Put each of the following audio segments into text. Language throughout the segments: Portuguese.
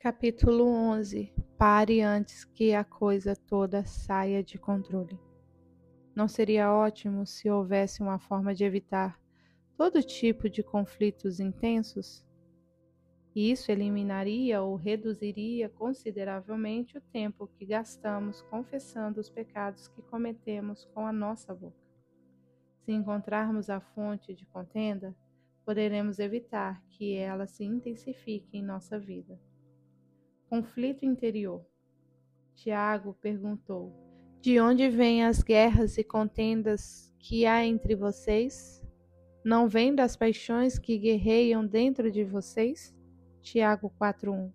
Capítulo 11. Pare antes que a coisa toda saia de controle. Não seria ótimo se houvesse uma forma de evitar todo tipo de conflitos intensos? Isso eliminaria ou reduziria consideravelmente o tempo que gastamos confessando os pecados que cometemos com a nossa boca. Se encontrarmos a fonte de contenda, poderemos evitar que ela se intensifique em nossa vida. Conflito interior. Tiago perguntou: de onde vêm as guerras e contendas que há entre vocês? Não vêm das paixões que guerreiam dentro de vocês? Tiago 4:1.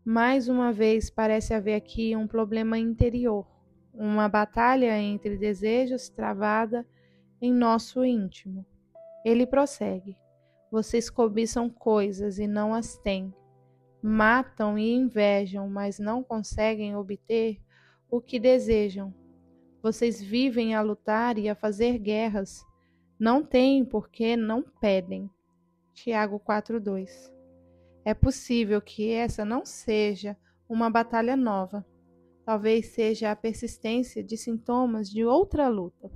Mais uma vez parece haver aqui um problema interior, uma batalha entre desejos travada em nosso íntimo. Ele prossegue: vocês cobiçam coisas e não as têm. Matam e invejam, mas não conseguem obter o que desejam. Vocês vivem a lutar e a fazer guerras. Não têm porque não pedem. Tiago 4:2. É possível que essa não seja uma batalha nova. Talvez seja a persistência de sintomas de outra luta.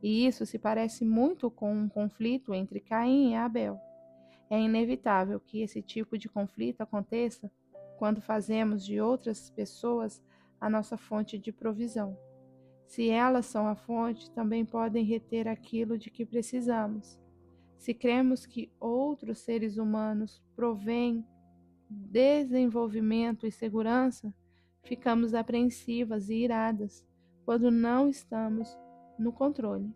E isso se parece muito com um conflito entre Caim e Abel. É inevitável que esse tipo de conflito aconteça quando fazemos de outras pessoas a nossa fonte de provisão. Se elas são a fonte, também podem reter aquilo de que precisamos. Se cremos que outros seres humanos provêm desenvolvimento e segurança, ficamos apreensivas e iradas quando não estamos no controle.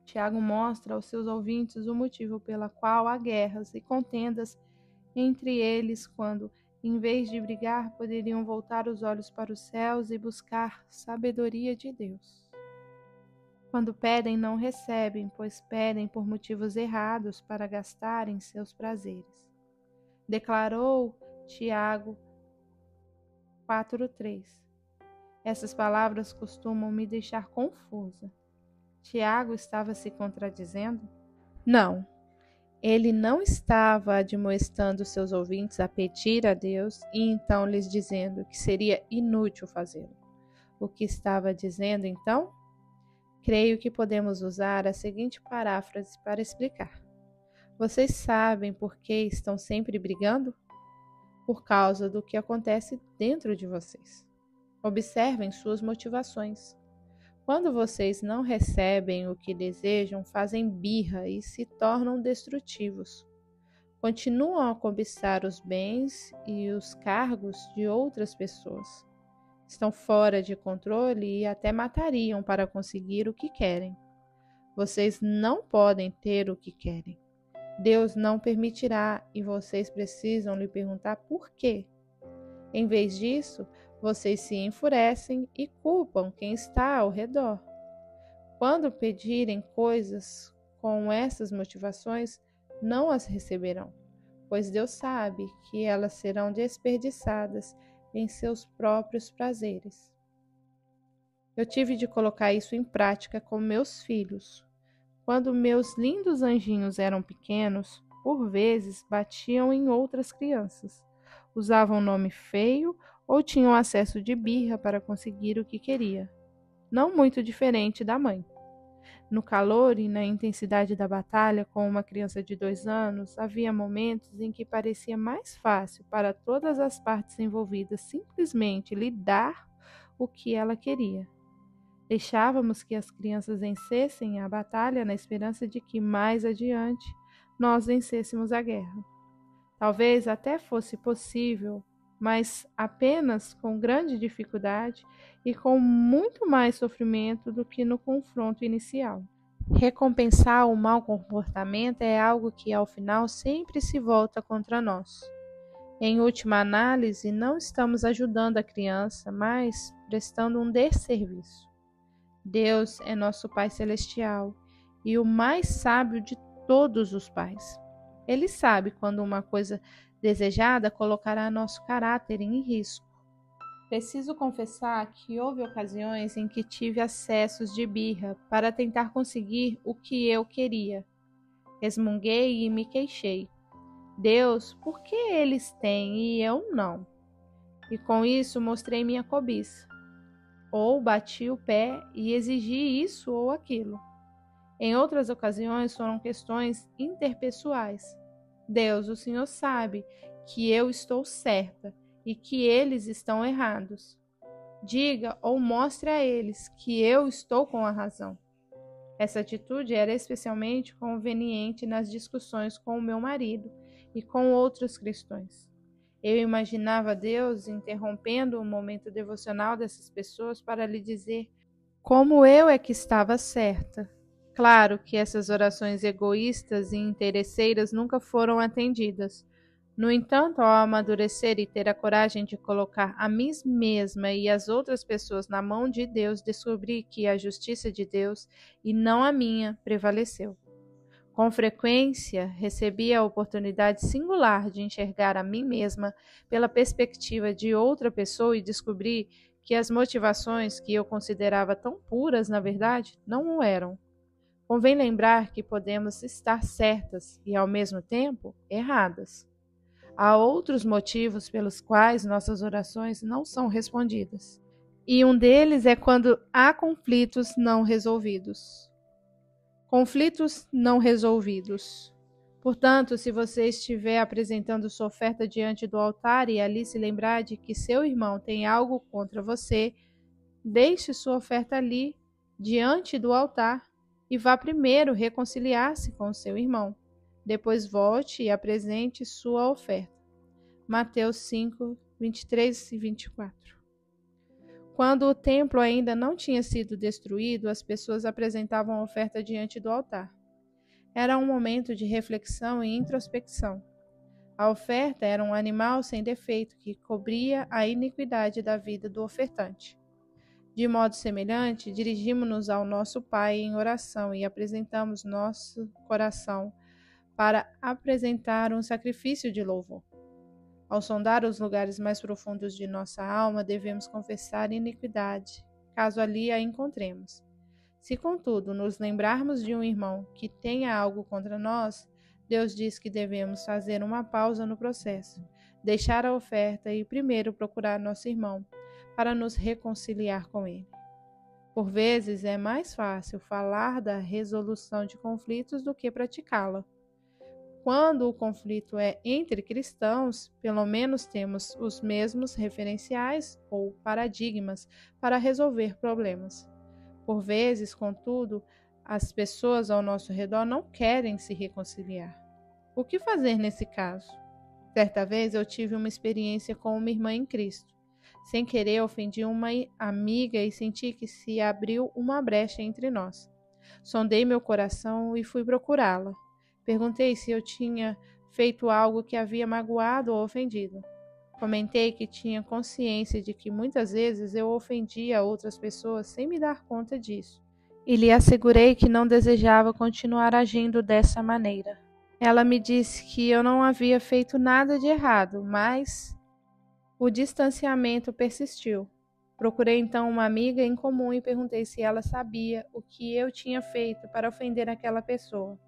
Tiago mostra aos seus ouvintes o motivo pela qual há guerras e contendas entre eles quando, em vez de brigar, poderiam voltar os olhos para os céus e buscar sabedoria de Deus. Quando pedem, não recebem, pois pedem por motivos errados para gastarem seus prazeres. Declarou Tiago 4:3. Essas palavras costumam me deixar confusa. Tiago estava se contradizendo? Não, ele não estava admoestando seus ouvintes a pedir a Deus e então lhes dizendo que seria inútil fazê-lo. O que estava dizendo então? Creio que podemos usar a seguinte paráfrase para explicar. Vocês sabem por que estão sempre brigando? Por causa do que acontece dentro de vocês. Observem suas motivações. Quando vocês não recebem o que desejam, fazem birra e se tornam destrutivos. Continuam a cobiçar os bens e os cargos de outras pessoas. Estão fora de controle e até matariam para conseguir o que querem. Vocês não podem ter o que querem. Deus não permitirá e vocês precisam lhe perguntar por quê. Em vez disso, vocês se enfurecem e culpam quem está ao redor. Quando pedirem coisas com essas motivações, não as receberão, pois Deus sabe que elas serão desperdiçadas em seus próprios prazeres. Eu tive de colocar isso em prática com meus filhos. Quando meus lindos anjinhos eram pequenos, por vezes batiam em outras crianças, usavam nome feio ou tinham acesso de birra para conseguir o que queria. Não muito diferente da mãe. No calor e na intensidade da batalha com uma criança de 2 anos, havia momentos em que parecia mais fácil para todas as partes envolvidas simplesmente lhe dar o que ela queria. Deixávamos que as crianças vencessem a batalha na esperança de que, mais adiante, nós vencêssemos a guerra. Talvez até fosse possível, mas apenas com grande dificuldade e com muito mais sofrimento do que no confronto inicial. Recompensar o mau comportamento é algo que, ao final, sempre se volta contra nós. Em última análise, não estamos ajudando a criança, mas prestando um desserviço. Deus é nosso Pai Celestial e o mais sábio de todos os pais. Ele sabe quando uma coisa desejada colocará nosso caráter em risco. Preciso confessar que houve ocasiões em que tive acessos de birra para tentar conseguir o que eu queria. Resmunguei e me queixei. Deus, por que eles têm e eu não? E com isso mostrei minha cobiça. Ou bati o pé e exigi isso ou aquilo. Em outras ocasiões foram questões interpessoais. Deus, o Senhor sabe que eu estou certa e que eles estão errados. Diga ou mostre a eles que eu estou com a razão. Essa atitude era especialmente conveniente nas discussões com o meu marido e com outros cristãos. Eu imaginava Deus interrompendo o momento devocional dessas pessoas para lhe dizer como eu é que estava certa. Claro que essas orações egoístas e interesseiras nunca foram atendidas. No entanto, ao amadurecer e ter a coragem de colocar a mim mesma e as outras pessoas na mão de Deus, descobri que a justiça de Deus, e não a minha, prevaleceu. Com frequência, recebia a oportunidade singular de enxergar a mim mesma pela perspectiva de outra pessoa e descobri que as motivações que eu considerava tão puras, na verdade, não o eram. Convém lembrar que podemos estar certas e, ao mesmo tempo, erradas. Há outros motivos pelos quais nossas orações não são respondidas. E um deles é quando há conflitos não resolvidos. Conflitos não resolvidos. Portanto, se você estiver apresentando sua oferta diante do altar e ali se lembrar de que seu irmão tem algo contra você, deixe sua oferta ali, diante do altar, e vá primeiro reconciliar-se com seu irmão. Depois volte e apresente sua oferta. Mateus 5, 23 e 24. Quando o templo ainda não tinha sido destruído, as pessoas apresentavam a oferta diante do altar. Era um momento de reflexão e introspecção. A oferta era um animal sem defeito que cobria a iniquidade da vida do ofertante. De modo semelhante, dirigimos-nos ao nosso Pai em oração e apresentamos nosso coração para apresentar um sacrifício de louvor. Ao sondar os lugares mais profundos de nossa alma, devemos confessar iniquidade, caso ali a encontremos. Se, contudo, nos lembrarmos de um irmão que tenha algo contra nós, Deus diz que devemos fazer uma pausa no processo, deixar a oferta e primeiro procurar nosso irmão, para nos reconciliar com ele. Por vezes é mais fácil falar da resolução de conflitos do que praticá-la. Quando o conflito é entre cristãos, pelo menos temos os mesmos referenciais ou paradigmas para resolver problemas. Por vezes, contudo, as pessoas ao nosso redor não querem se reconciliar. O que fazer nesse caso? Certa vez eu tive uma experiência com uma irmã em Cristo. Sem querer, ofendi uma amiga e senti que se abriu uma brecha entre nós. Sondei meu coração e fui procurá-la. Perguntei se eu tinha feito algo que havia magoado ou ofendido. Comentei que tinha consciência de que muitas vezes eu ofendia outras pessoas sem me dar conta disso. E lhe assegurei que não desejava continuar agindo dessa maneira. Ela me disse que eu não havia feito nada de errado, mas o distanciamento persistiu. Procurei então uma amiga em comum e perguntei se ela sabia o que eu tinha feito para ofender aquela pessoa.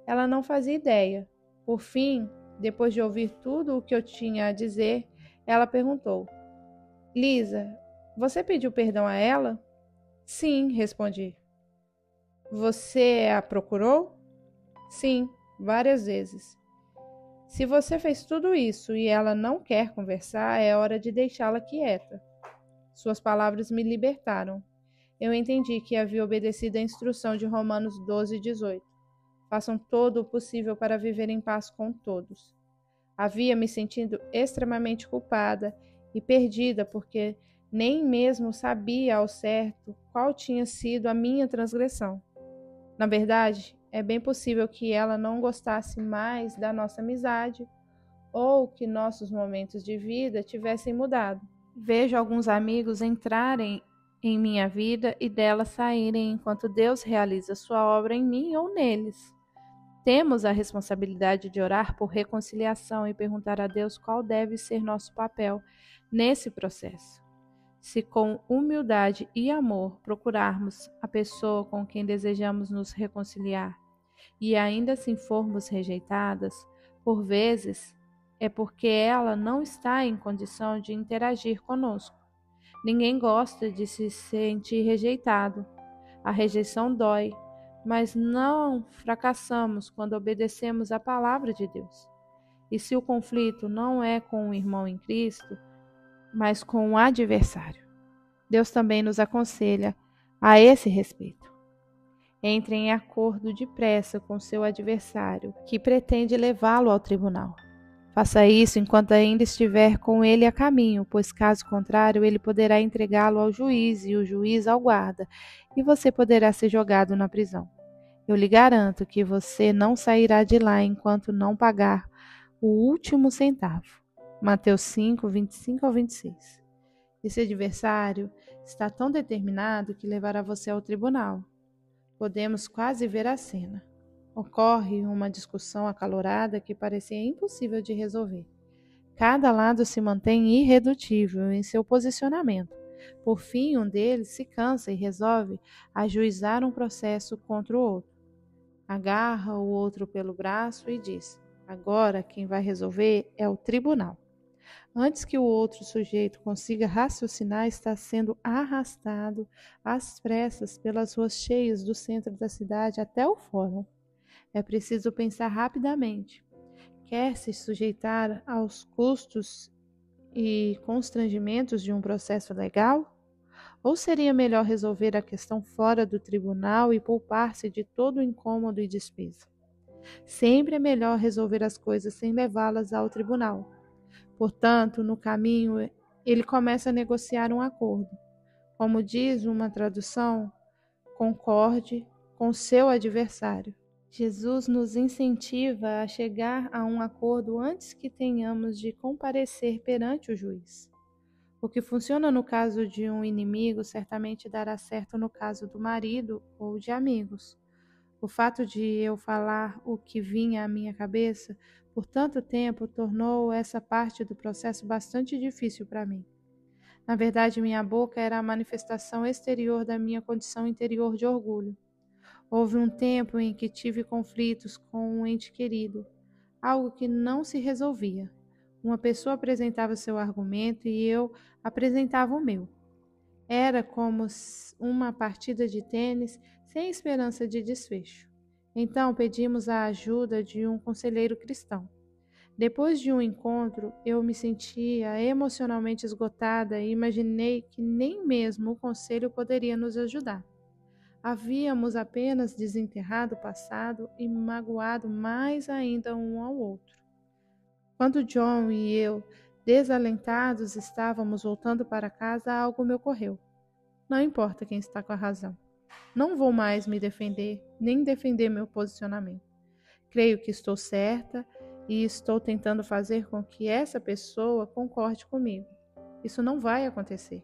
Ela não fazia ideia. Por fim, depois de ouvir tudo o que eu tinha a dizer, ela perguntou: Lisa, você pediu perdão a ela? Sim, respondi. Você a procurou? Sim, várias vezes. Se você fez tudo isso e ela não quer conversar, é hora de deixá-la quieta. Suas palavras me libertaram. Eu entendi que havia obedecido a instrução de Romanos 12, 18. Façam todo o possível para viver em paz com todos. Havia me sentido extremamente culpada e perdida porque nem mesmo sabia ao certo qual tinha sido a minha transgressão. Na verdade, é bem possível que ela não gostasse mais da nossa amizade ou que nossos momentos de vida tivessem mudado. Vejo alguns amigos entrarem em minha vida e dela saírem enquanto Deus realiza sua obra em mim ou neles. Temos a responsabilidade de orar por reconciliação e perguntar a Deus qual deve ser nosso papel nesse processo. Se com humildade e amor procurarmos a pessoa com quem desejamos nos reconciliar e ainda assim formos rejeitadas, Por vezes, é porque ela não está em condição de interagir conosco. Ninguém gosta de se sentir rejeitado. A rejeição dói, mas não fracassamos quando obedecemos à palavra de Deus. E se o conflito não é com o irmão em Cristo, mas com o adversário, Deus também nos aconselha a esse respeito. Entre em acordo depressa com seu adversário, que pretende levá-lo ao tribunal. Faça isso enquanto ainda estiver com ele a caminho, pois caso contrário, ele poderá entregá-lo ao juiz e o juiz ao guarda, e você poderá ser jogado na prisão. Eu lhe garanto que você não sairá de lá enquanto não pagar o último centavo. Mateus 5, 25 ao 26. Esse adversário está tão determinado que levará você ao tribunal. Podemos quase ver a cena. Ocorre uma discussão acalorada que parecia impossível de resolver. Cada lado se mantém irredutível em seu posicionamento. Por fim, um deles se cansa e resolve ajuizar um processo contra o outro. Agarra o outro pelo braço e diz: agora quem vai resolver é o tribunal. Antes que o outro sujeito consiga raciocinar, está sendo arrastado às pressas pelas ruas cheias do centro da cidade até o fórum. É preciso pensar rapidamente. Quer se sujeitar aos custos e constrangimentos de um processo legal? Ou seria melhor resolver a questão fora do tribunal e poupar-se de todo o incômodo e despesa? Sempre é melhor resolver as coisas sem levá-las ao tribunal. Portanto, no caminho, ele começa a negociar um acordo. Como diz uma tradução, concorde com seu adversário. Jesus nos incentiva a chegar a um acordo antes que tenhamos de comparecer perante o juiz. O que funciona no caso de um inimigo certamente dará certo no caso do marido ou de amigos. O fato de eu falar o que vinha à minha cabeça por tanto tempo tornou essa parte do processo bastante difícil para mim. Na verdade, minha boca era a manifestação exterior da minha condição interior de orgulho. Houve um tempo em que tive conflitos com um ente querido, algo que não se resolvia. Uma pessoa apresentava seu argumento e eu apresentava o meu. Era como uma partida de tênis sem esperança de desfecho. Então pedimos a ajuda de um conselheiro cristão. Depois de um encontro, eu me sentia emocionalmente esgotada e imaginei que nem mesmo o conselho poderia nos ajudar. Havíamos apenas desenterrado o passado e magoado mais ainda um ao outro. Quando John e eu, desalentados, estávamos voltando para casa, algo me ocorreu. Não importa quem está com a razão. Não vou mais me defender, nem defender meu posicionamento. Creio que estou certa e estou tentando fazer com que essa pessoa concorde comigo. Isso não vai acontecer.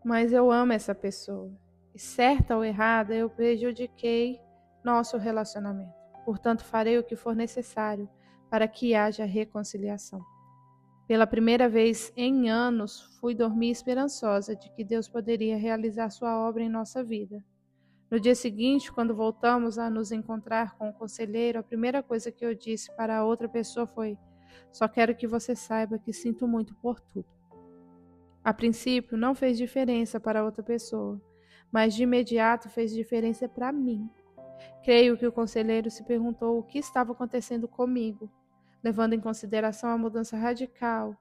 Mas eu amo essa pessoa. E certa ou errada, eu prejudiquei nosso relacionamento. Portanto, farei o que for necessário para que haja reconciliação. Pela primeira vez em anos, fui dormir esperançosa de que Deus poderia realizar sua obra em nossa vida. No dia seguinte, quando voltamos a nos encontrar com o conselheiro, a primeira coisa que eu disse para a outra pessoa foi: só quero que você saiba que sinto muito por tudo. A princípio, não fez diferença para a outra pessoa, mas de imediato fez diferença para mim. Creio que o conselheiro se perguntou o que estava acontecendo comigo, levando em consideração a mudança radical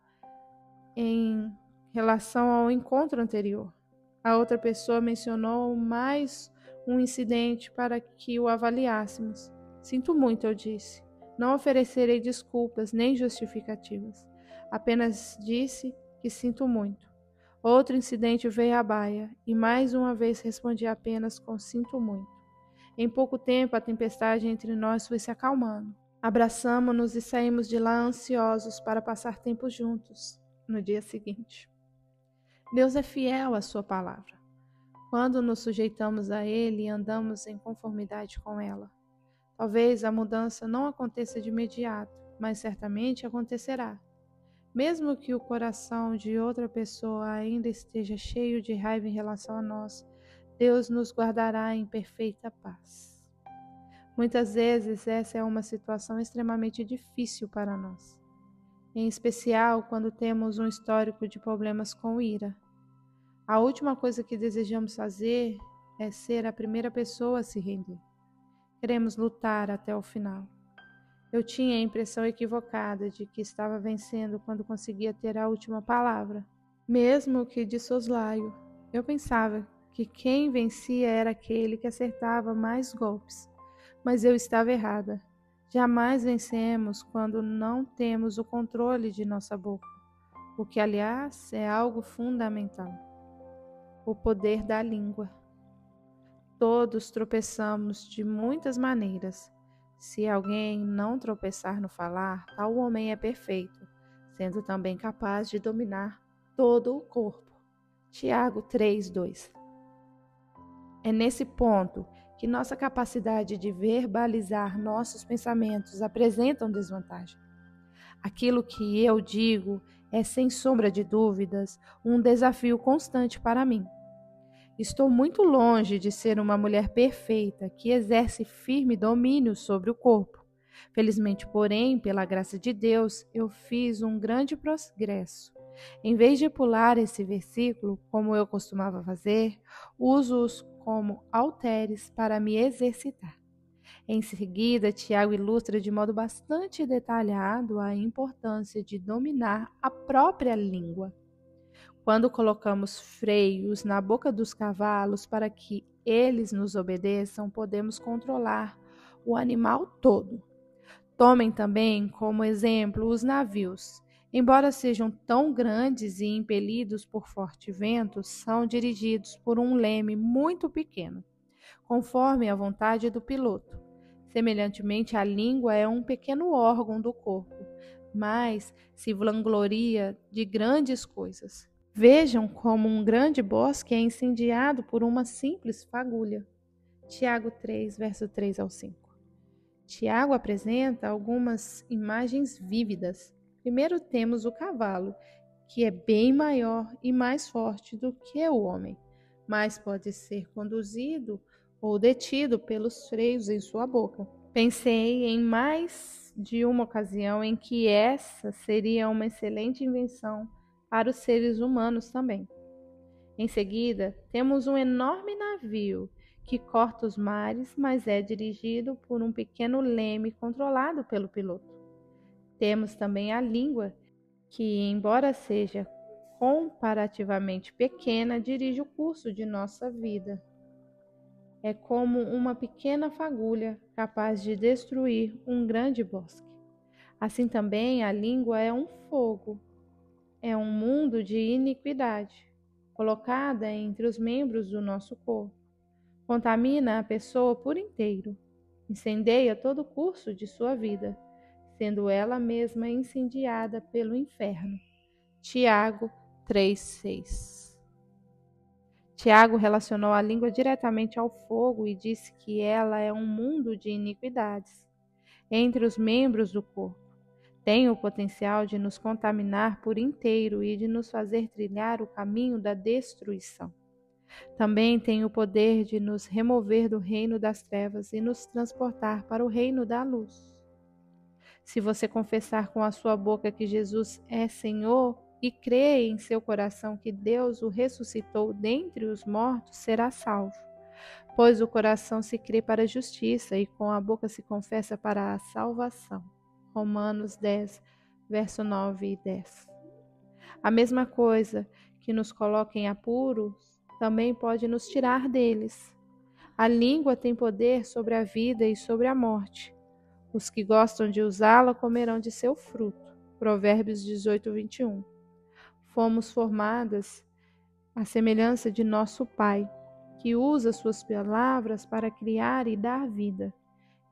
em relação ao encontro anterior. A outra pessoa mencionou mais um incidente para que o avaliássemos. Sinto muito, eu disse. Não oferecerei desculpas nem justificativas. Apenas disse que sinto muito. Outro incidente veio à baia e mais uma vez respondi apenas com sinto muito. Em pouco tempo, a tempestade entre nós foi se acalmando. Abraçamo-nos e saímos de lá ansiosos para passar tempo juntos no dia seguinte. Deus é fiel à sua palavra. Quando nos sujeitamos a Ele e andamos em conformidade com ela. Talvez a mudança não aconteça de imediato, mas certamente acontecerá. Mesmo que o coração de outra pessoa ainda esteja cheio de raiva em relação a nós, Deus nos guardará em perfeita paz. Muitas vezes essa é uma situação extremamente difícil para nós, em especial quando temos um histórico de problemas com ira. A última coisa que desejamos fazer é ser a primeira pessoa a se render. Queremos lutar até o final. Eu tinha a impressão equivocada de que estava vencendo quando conseguia ter a última palavra. Mesmo que de soslaio, eu pensava que quem vencia era aquele que acertava mais golpes. Mas eu estava errada. Jamais vencemos quando não temos o controle de nossa boca, o que, aliás, é algo fundamental. O poder da língua. Todos tropeçamos de muitas maneiras. Se alguém não tropeçar no falar, tal homem é perfeito, sendo também capaz de dominar todo o corpo. Tiago 3:2. É nesse ponto que nossa capacidade de verbalizar nossos pensamentos apresentam desvantagem. Aquilo que eu digo é, sem sombra de dúvidas, um desafio constante para mim. Estou muito longe de ser uma mulher perfeita que exerce firme domínio sobre o corpo. Felizmente, porém, pela graça de Deus, eu fiz um grande progresso. Em vez de pular esse versículo, como eu costumava fazer, uso-os como halteres para me exercitar. Em seguida, Tiago ilustra de modo bastante detalhado a importância de dominar a própria língua. Quando colocamos freios na boca dos cavalos para que eles nos obedeçam, podemos controlar o animal todo. Tomem também como exemplo os navios. Embora sejam tão grandes e impelidos por forte vento, são dirigidos por um leme muito pequeno, conforme a vontade do piloto. Semelhantemente, a língua é um pequeno órgão do corpo, mas se vangloria de grandes coisas. Vejam como um grande bosque é incendiado por uma simples fagulha. Tiago 3, verso 3-5. Tiago apresenta algumas imagens vívidas. Primeiro temos o cavalo, que é bem maior e mais forte do que o homem, mas pode ser conduzido ou detido pelos freios em sua boca. Pensei em mais de uma ocasião em que essa seria uma excelente invenção para os seres humanos também. Em seguida, temos um enorme navio que corta os mares, mas é dirigido por um pequeno leme controlado pelo piloto. Temos também a língua, que, embora seja comparativamente pequena, dirige o curso de nossa vida. É como uma pequena fagulha capaz de destruir um grande bosque. Assim também a língua é um fogo, é um mundo de iniquidade, colocada entre os membros do nosso corpo. Contamina a pessoa por inteiro, incendeia todo o curso de sua vida, sendo ela mesma incendiada pelo inferno. Tiago 3:6. Tiago relacionou a língua diretamente ao fogo e disse que ela é um mundo de iniquidades entre os membros do corpo. Tem o potencial de nos contaminar por inteiro e de nos fazer trilhar o caminho da destruição. Também tem o poder de nos remover do reino das trevas e nos transportar para o reino da luz. Se você confessar com a sua boca que Jesus é Senhor e crer em seu coração que Deus o ressuscitou dentre os mortos, será salvo. Pois o coração se crê para a justiça e com a boca se confessa para a salvação. Romanos 10, verso 9 e 10. A mesma coisa que nos coloca em apuros, também pode nos tirar deles. A língua tem poder sobre a vida e sobre a morte. Os que gostam de usá-la comerão de seu fruto. Provérbios 18, 21. Fomos formadas à semelhança de nosso Pai, que usa suas palavras para criar e dar vida.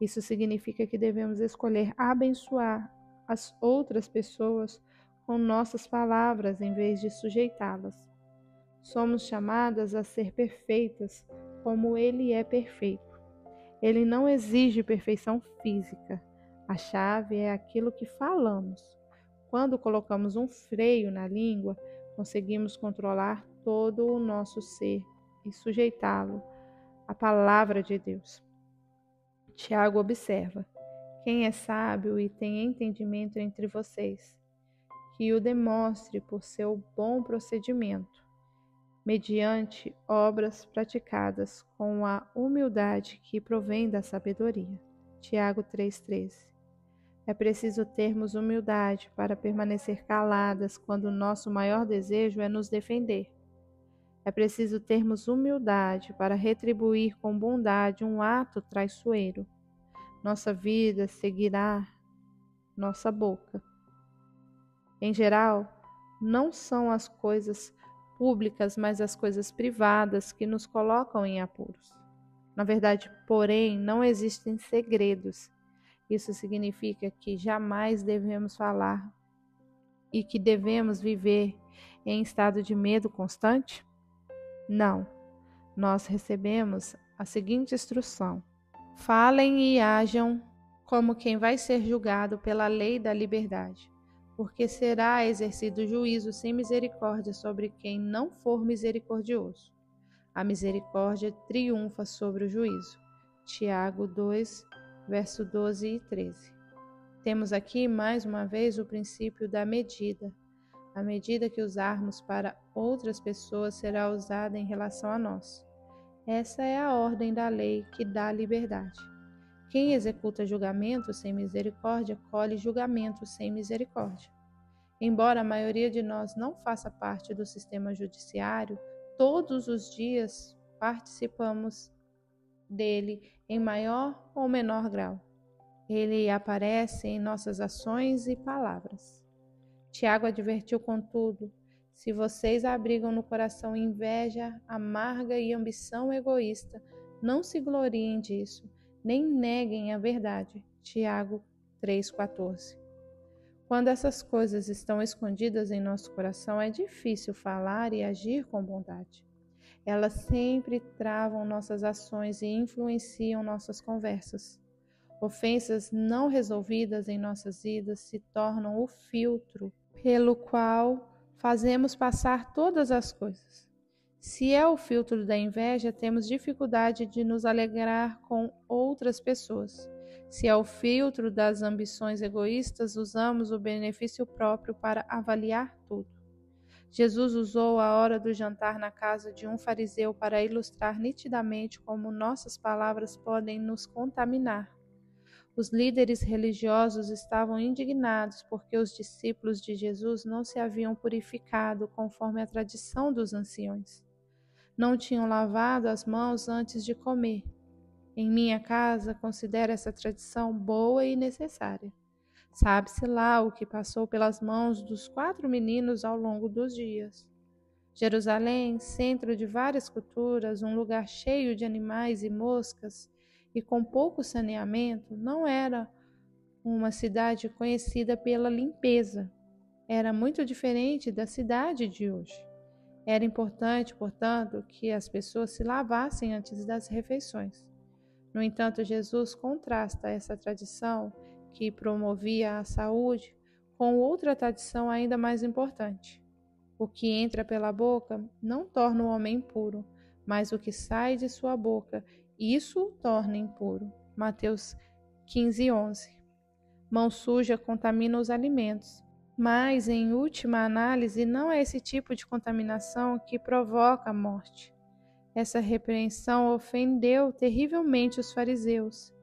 Isso significa que devemos escolher abençoar as outras pessoas com nossas palavras em vez de sujeitá-las. Somos chamadas a ser perfeitas como Ele é perfeito. Ele não exige perfeição física. A chave é aquilo que falamos. Quando colocamos um freio na língua, conseguimos controlar todo o nosso ser e sujeitá-lo à palavra de Deus. Tiago observa: quem é sábio e tem entendimento entre vocês, que o demonstre por seu bom procedimento, mediante obras praticadas com a humildade que provém da sabedoria. Tiago 3,13. É preciso termos humildade para permanecer caladas quando o nosso maior desejo é nos defender. É preciso termos humildade para retribuir com bondade um ato traiçoeiro. Nossa vida seguirá nossa boca. Em geral, não são as coisas públicas, mas as coisas privadas que nos colocam em apuros. Na verdade, porém, não existem segredos. Isso significa que jamais devemos falar e que devemos viver em estado de medo constante? Não. Nós recebemos a seguinte instrução: falem e hajam como quem vai ser julgado pela lei da liberdade, porque será exercido juízo sem misericórdia sobre quem não for misericordioso. A misericórdia triunfa sobre o juízo. Tiago 2, verso 12 e 13. Temos aqui, mais uma vez, o princípio da medida. A medida que usarmos para outras pessoas será usada em relação a nós. Essa é a ordem da lei que dá liberdade. Quem executa julgamento sem misericórdia, colhe julgamento sem misericórdia. Embora a maioria de nós não faça parte do sistema judiciário, todos os dias participamos dele em maior ou menor grau. Ele aparece em nossas ações e palavras. Tiago advertiu, contudo: se vocês abrigam no coração inveja amarga e ambição egoísta, não se gloriem disso, nem neguem a verdade. Tiago 3,14. Quando essas coisas estão escondidas em nosso coração, é difícil falar e agir com bondade. Elas sempre travam nossas ações e influenciam nossas conversas. Ofensas não resolvidas em nossas vidas se tornam o filtro pelo qual fazemos passar todas as coisas. Se é o filtro da inveja, temos dificuldade de nos alegrar com outras pessoas. Se é o filtro das ambições egoístas, usamos o benefício próprio para avaliar tudo. Jesus usou a hora do jantar na casa de um fariseu para ilustrar nitidamente como nossas palavras podem nos contaminar. Os líderes religiosos estavam indignados porque os discípulos de Jesus não se haviam purificado conforme a tradição dos anciões. Não tinham lavado as mãos antes de comer. Em minha casa, considero essa tradição boa e necessária. Sabe-se lá o que passou pelas mãos dos 4 meninos ao longo dos dias. Jerusalém, centro de várias culturas, um lugar cheio de animais e moscas, e com pouco saneamento, não era uma cidade conhecida pela limpeza. Era muito diferente da cidade de hoje. Era importante, portanto, que as pessoas se lavassem antes das refeições. No entanto, Jesus contrasta essa tradição que promovia a saúde com outra tradição ainda mais importante. O que entra pela boca não torna o homem impuro, mas o que sai de sua boca, isso o torna impuro. Mateus 15:11. Mão suja contamina os alimentos, mas, em última análise, não é esse tipo de contaminação que provoca a morte. Essa repreensão ofendeu terrivelmente os fariseus.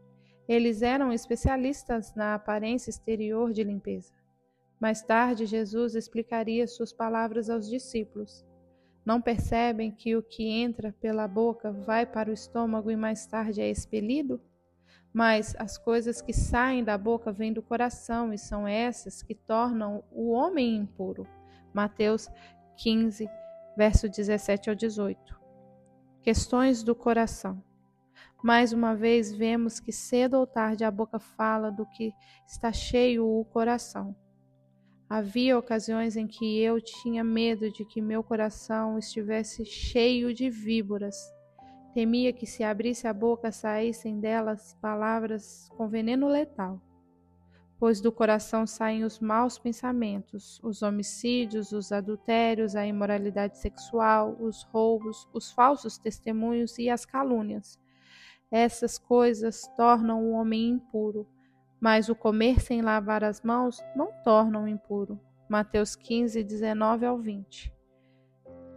Eles eram especialistas na aparência exterior de limpeza. Mais tarde, Jesus explicaria suas palavras aos discípulos. Não percebem que o que entra pela boca vai para o estômago e mais tarde é expelido? Mas as coisas que saem da boca vêm do coração e são essas que tornam o homem impuro. Mateus 15, verso 17 ao 18. Questões do coração. Mais uma vez vemos que cedo ou tarde a boca fala do que está cheio o coração. Havia ocasiões em que eu tinha medo de que meu coração estivesse cheio de víboras. Temia que se abrisse a boca saíssem delas palavras com veneno letal. Pois do coração saem os maus pensamentos, os homicídios, os adultérios, a imoralidade sexual, os roubos, os falsos testemunhos e as calúnias. Essas coisas tornam o homem impuro, mas o comer sem lavar as mãos não torna o impuro. Mateus 15, 19 ao 20.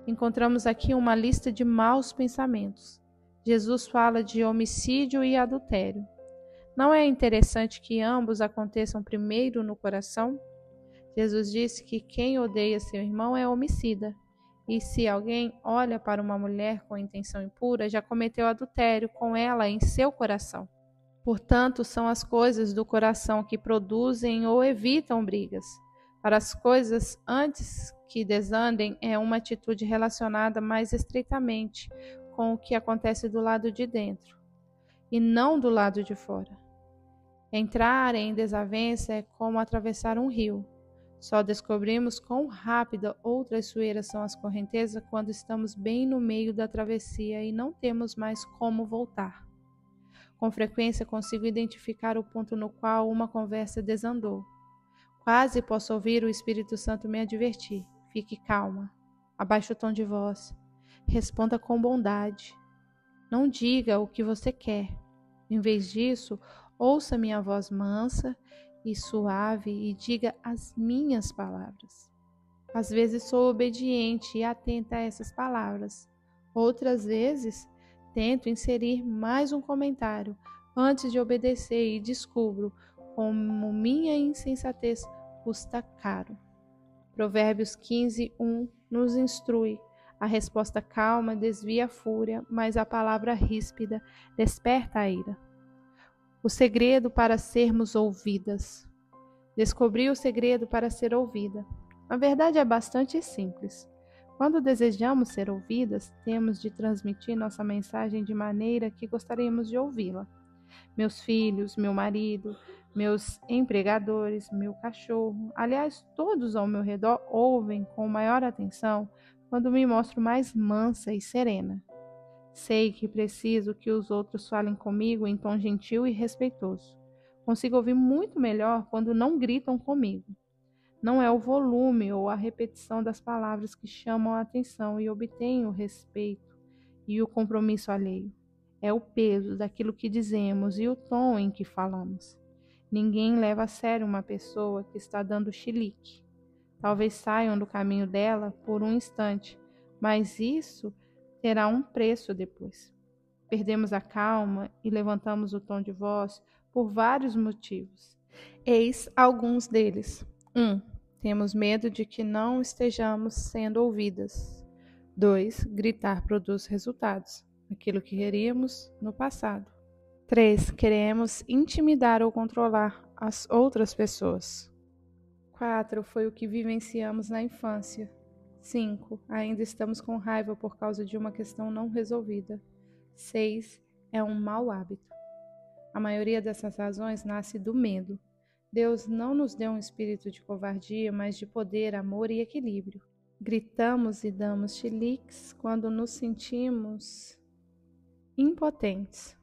Encontramos aqui uma lista de maus pensamentos. Jesus fala de homicídio e adultério. Não é interessante que ambos aconteçam primeiro no coração? Jesus disse que quem odeia seu irmão é homicida. E se alguém olha para uma mulher com intenção impura, já cometeu adultério com ela em seu coração. Portanto, são as coisas do coração que produzem ou evitam brigas. Para as coisas antes que desandem, é uma atitude relacionada mais estreitamente com o que acontece do lado de dentro, e não do lado de fora. Entrar em desavença é como atravessar um rio. Só descobrimos quão rápida ou traiçoeiras são as correntezas quando estamos bem no meio da travessia e não temos mais como voltar. Com frequência consigo identificar o ponto no qual uma conversa desandou. Quase posso ouvir o Espírito Santo me advertir. Fique calma. Abaixe o tom de voz. Responda com bondade. Não diga o que você quer. Em vez disso, ouça minha voz mansa e suave e diga as minhas palavras. Às vezes sou obediente e atenta a essas palavras. Outras vezes, tento inserir mais um comentário antes de obedecer e descubro como minha insensatez custa caro. Provérbios 15, 1 nos instrui. A resposta calma desvia a fúria, mas a palavra ríspida desperta a ira. O segredo para sermos ouvidas. Descobri o segredo para ser ouvida. A verdade é bastante simples. Quando desejamos ser ouvidas, temos de transmitir nossa mensagem de maneira que gostaríamos de ouvi-la. Meus filhos, meu marido, meus empregadores, meu cachorro, aliás, todos ao meu redor ouvem com maior atenção quando me mostro mais mansa e serena. Sei que preciso que os outros falem comigo em tom gentil e respeitoso. Consigo ouvir muito melhor quando não gritam comigo. Não é o volume ou a repetição das palavras que chamam a atenção e obtêm o respeito e o compromisso alheio. É o peso daquilo que dizemos e o tom em que falamos. Ninguém leva a sério uma pessoa que está dando chilique. Talvez saiam do caminho dela por um instante, mas isso terá um preço depois. Perdemos a calma e levantamos o tom de voz por vários motivos. Eis alguns deles. 1. Temos medo de que não estejamos sendo ouvidas. 2. Gritar produz resultados, aquilo que queríamos no passado. 3. Queremos intimidar ou controlar as outras pessoas. 4. Foi o que vivenciamos na infância. 5. Ainda estamos com raiva por causa de uma questão não resolvida. 6. É um mau hábito. A maioria dessas razões nasce do medo. Deus não nos deu um espírito de covardia, mas de poder, amor e equilíbrio. Gritamos e damos chiliques quando nos sentimos impotentes.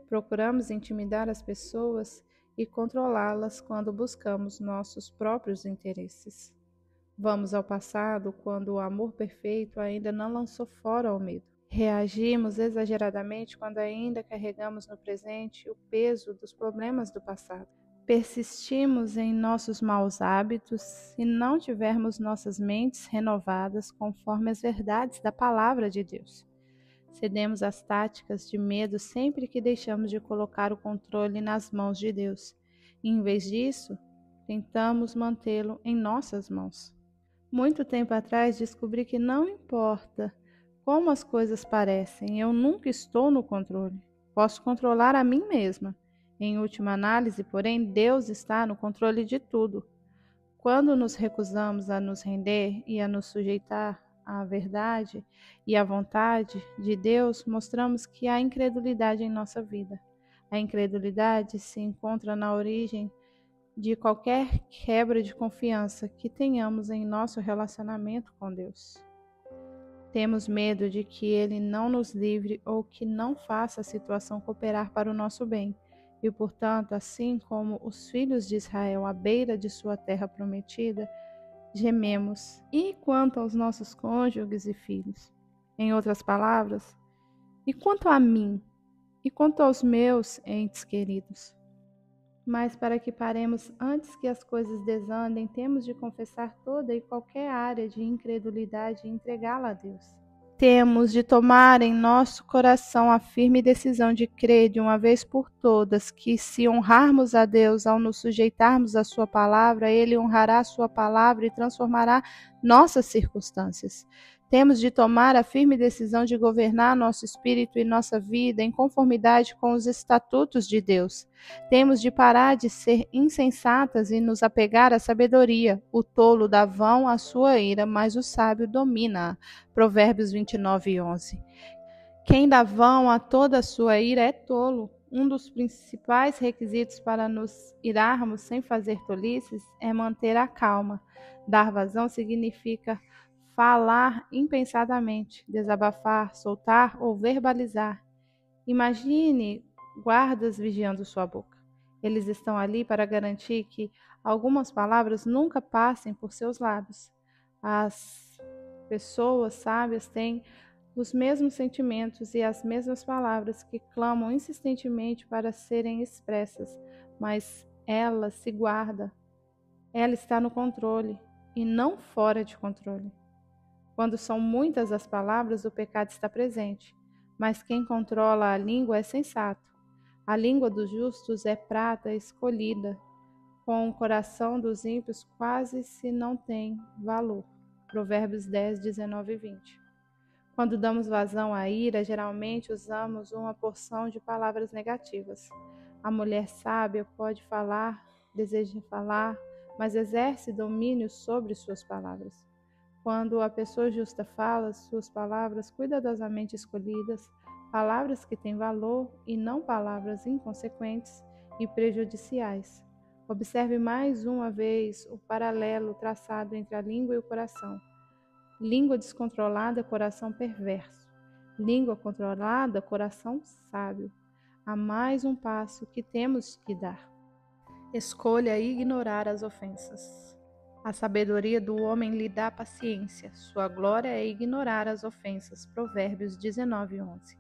Procuramos intimidar as pessoas e controlá-las quando buscamos nossos próprios interesses. Vamos ao passado quando o amor perfeito ainda não lançou fora o medo. Reagimos exageradamente quando ainda carregamos no presente o peso dos problemas do passado. Persistimos em nossos maus hábitos se não tivermos nossas mentes renovadas conforme as verdades da palavra de Deus. Cedemos às táticas de medo sempre que deixamos de colocar o controle nas mãos de Deus. E, em vez disso, tentamos mantê-lo em nossas mãos. Muito tempo atrás descobri que não importa como as coisas parecem, eu nunca estou no controle. Posso controlar a mim mesma. Em última análise, porém, Deus está no controle de tudo. Quando nos recusamos a nos render e a nos sujeitar à verdade e à vontade de Deus, mostramos que há incredulidade em nossa vida. A incredulidade se encontra na origem de qualquer quebra de confiança que tenhamos em nosso relacionamento com Deus. Temos medo de que Ele não nos livre ou que não faça a situação cooperar para o nosso bem. E, portanto, assim como os filhos de Israel à beira de sua terra prometida, gememos. E quanto aos nossos cônjuges e filhos? Em outras palavras, e quanto a mim? e quanto aos meus entes queridos. Mas para que paremos antes que as coisas desandem, temos de confessar toda e qualquer área de incredulidade e entregá-la a Deus. Temos de tomar em nosso coração a firme decisão de crer de uma vez por todas que, se honrarmos a Deus ao nos sujeitarmos à sua palavra, Ele honrará a sua palavra e transformará nossas circunstâncias. Temos de tomar a firme decisão de governar nosso espírito e nossa vida em conformidade com os estatutos de Deus. Temos de parar de ser insensatas e nos apegar à sabedoria. O tolo dá vão à sua ira, mas o sábio domina-a. Provérbios 29:11. Quem dá vão a toda a sua ira é tolo. Um dos principais requisitos para nos irarmos sem fazer tolices é manter a calma. Dar vazão significa falar impensadamente, desabafar, soltar ou verbalizar. Imagine guardas vigiando sua boca. Eles estão ali para garantir que algumas palavras nunca passem por seus lábios. As pessoas sábias têm os mesmos sentimentos e as mesmas palavras que clamam insistentemente para serem expressas, mas ela se guarda. Ela está no controle e não fora de controle. Quando são muitas as palavras, o pecado está presente, mas quem controla a língua é sensato. A língua dos justos é prata escolhida, com o coração dos ímpios quase se não tem valor. Provérbios 10, 19 e 20. Quando damos vazão à ira, geralmente usamos uma porção de palavras negativas. A mulher sábia pode falar, deseja falar, mas exerce domínio sobre suas palavras. Quando a pessoa justa fala, suas palavras cuidadosamente escolhidas, palavras que têm valor e não palavras inconsequentes e prejudiciais. Observe mais uma vez o paralelo traçado entre a língua e o coração. Língua descontrolada, coração perverso. Língua controlada, coração sábio. Há mais um passo que temos que dar. Escolha ignorar as ofensas. A sabedoria do homem lhe dá paciência. Sua glória é ignorar as ofensas. Provérbios 19:11.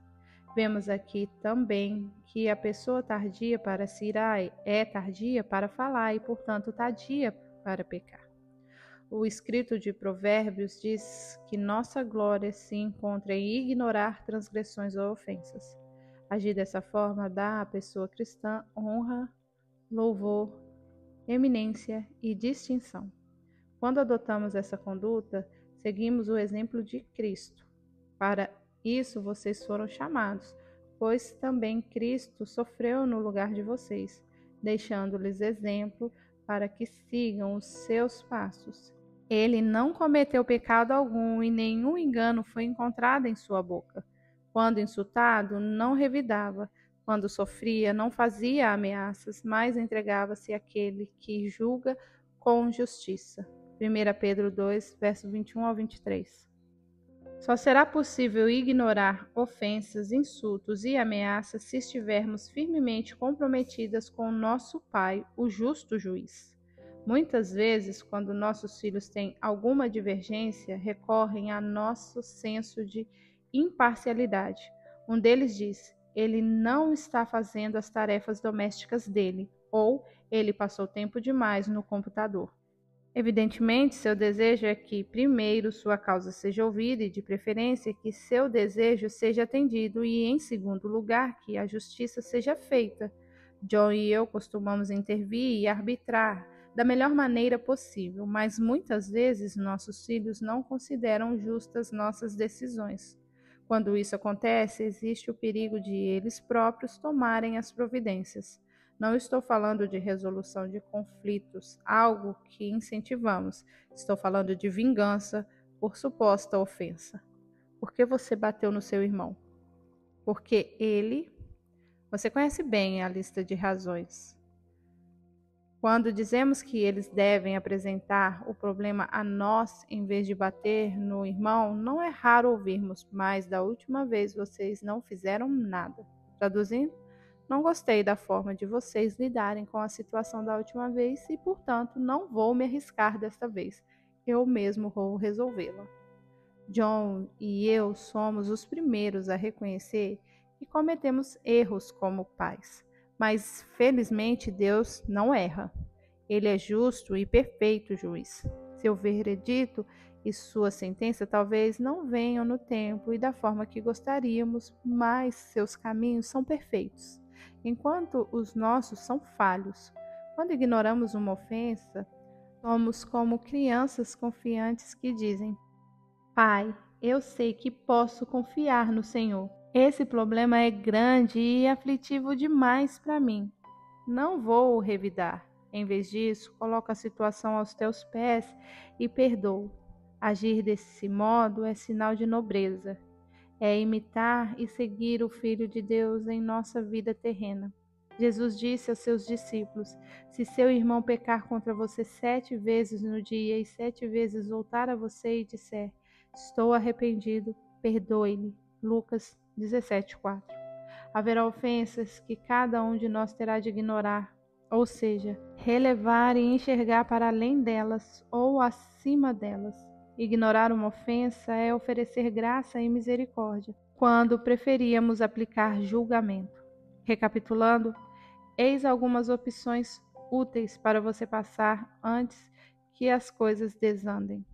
Vemos aqui também que a pessoa tardia para se irar é tardia para falar e, portanto, tardia para pecar. O escrito de Provérbios diz que nossa glória se encontra em ignorar transgressões ou ofensas. Agir dessa forma dá à pessoa cristã honra, louvor, eminência e distinção. Quando adotamos essa conduta, seguimos o exemplo de Cristo. Para isso vocês foram chamados, pois também Cristo sofreu no lugar de vocês, deixando-lhes exemplo para que sigam os seus passos. Ele não cometeu pecado algum e nenhum engano foi encontrado em sua boca. Quando insultado, não revidava. Quando sofria, não fazia ameaças, mas entregava-se àquele que julga com justiça. 1 Pedro 2, verso 21 ao 23. Só será possível ignorar ofensas, insultos e ameaças se estivermos firmemente comprometidas com o nosso Pai, o justo juiz. Muitas vezes, quando nossos filhos têm alguma divergência, recorrem a nosso senso de imparcialidade. Um deles diz: ele não está fazendo as tarefas domésticas dele, ou ele passou tempo demais no computador. Evidentemente, seu desejo é que, primeiro, sua causa seja ouvida e, de preferência, que seu desejo seja atendido e, em segundo lugar, que a justiça seja feita. John e eu costumamos intervir e arbitrar da melhor maneira possível, mas muitas vezes nossos filhos não consideram justas nossas decisões. Quando isso acontece, existe o perigo de eles próprios tomarem as providências. Não estou falando de resolução de conflitos, algo que incentivamos. Estou falando de vingança por suposta ofensa. Por que você bateu no seu irmão? Porque ele... Você conhece bem a lista de razões. Quando dizemos que eles devem apresentar o problema a nós em vez de bater no irmão, não é raro ouvirmos, mas da última vez vocês não fizeram nada. Traduzindo? Não gostei da forma de vocês lidarem com a situação da última vez e, portanto, não vou me arriscar desta vez. Eu mesmo vou resolvê-la. John e eu somos os primeiros a reconhecer e cometemos erros como pais. Mas, felizmente, Deus não erra. Ele é justo e perfeito juiz. Seu veredito e sua sentença talvez não venham no tempo e da forma que gostaríamos, mas seus caminhos são perfeitos, enquanto os nossos são falhos. Quando ignoramos uma ofensa, somos como crianças confiantes que dizem: Pai, eu sei que posso confiar no Senhor. Esse problema é grande e aflitivo demais para mim. Não vou o revidar. Em vez disso, coloco a situação aos teus pés e perdoo. Agir desse modo é sinal de nobreza. É imitar e seguir o Filho de Deus em nossa vida terrena. Jesus disse aos seus discípulos: Se seu irmão pecar contra você 7 vezes no dia e 7 vezes voltar a você e disser: Estou arrependido, perdoe-lhe. Lucas 17:4. Haverá ofensas que cada um de nós terá de ignorar, ou seja, relevar e enxergar para além delas ou acima delas. Ignorar uma ofensa é oferecer graça e misericórdia, quando preferíamos aplicar julgamento. Recapitulando, eis algumas opções úteis para você passar antes que as coisas desandem.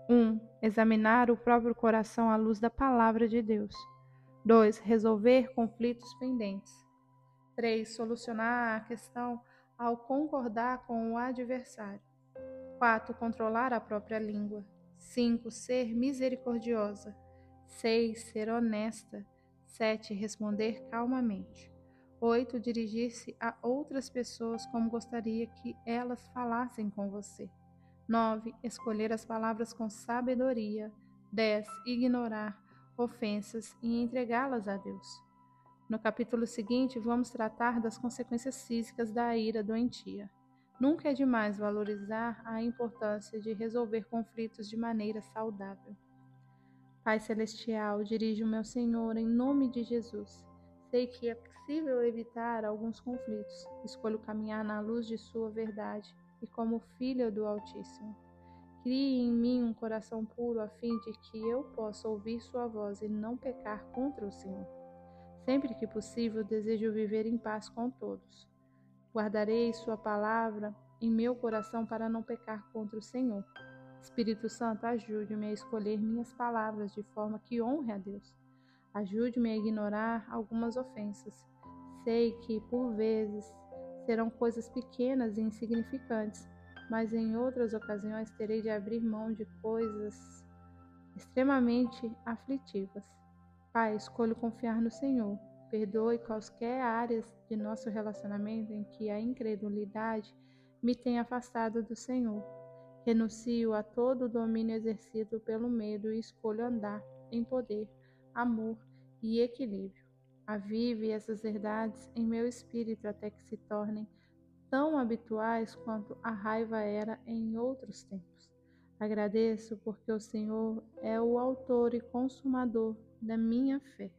1. Examinar o próprio coração à luz da palavra de Deus. 2. Resolver conflitos pendentes. 3. Solucionar a questão ao concordar com o adversário. 4. Controlar a própria língua. 5. Ser misericordiosa. 6. Ser honesta. 7. Responder calmamente. 8. Dirigir-se a outras pessoas como gostaria que elas falassem com você. 9. Escolher as palavras com sabedoria. 10. Ignorar ofensas e entregá-las a Deus. No capítulo seguinte, vamos tratar das consequências físicas da ira doentia. Nunca é demais valorizar a importância de resolver conflitos de maneira saudável. Pai Celestial, dirige o meu Senhor em nome de Jesus. Sei que é possível evitar alguns conflitos. Escolho caminhar na luz de sua verdade e como filha do Altíssimo. Crie em mim um coração puro a fim de que eu possa ouvir sua voz e não pecar contra o Senhor. Sempre que possível, desejo viver em paz com todos. Guardarei sua palavra em meu coração para não pecar contra o Senhor. Espírito Santo, ajude-me a escolher minhas palavras de forma que honre a Deus. Ajude-me a ignorar algumas ofensas. Sei que, por vezes, serão coisas pequenas e insignificantes, mas em outras ocasiões terei de abrir mão de coisas extremamente aflitivas. Pai, escolho confiar no Senhor. Perdoe quaisquer áreas de nosso relacionamento em que a incredulidade me tenha afastado do Senhor. Renuncio a todo o domínio exercido pelo medo e escolho andar em poder, amor e equilíbrio. Avive essas verdades em meu espírito até que se tornem tão habituais quanto a raiva era em outros tempos. Agradeço porque o Senhor é o autor e consumador da minha fé.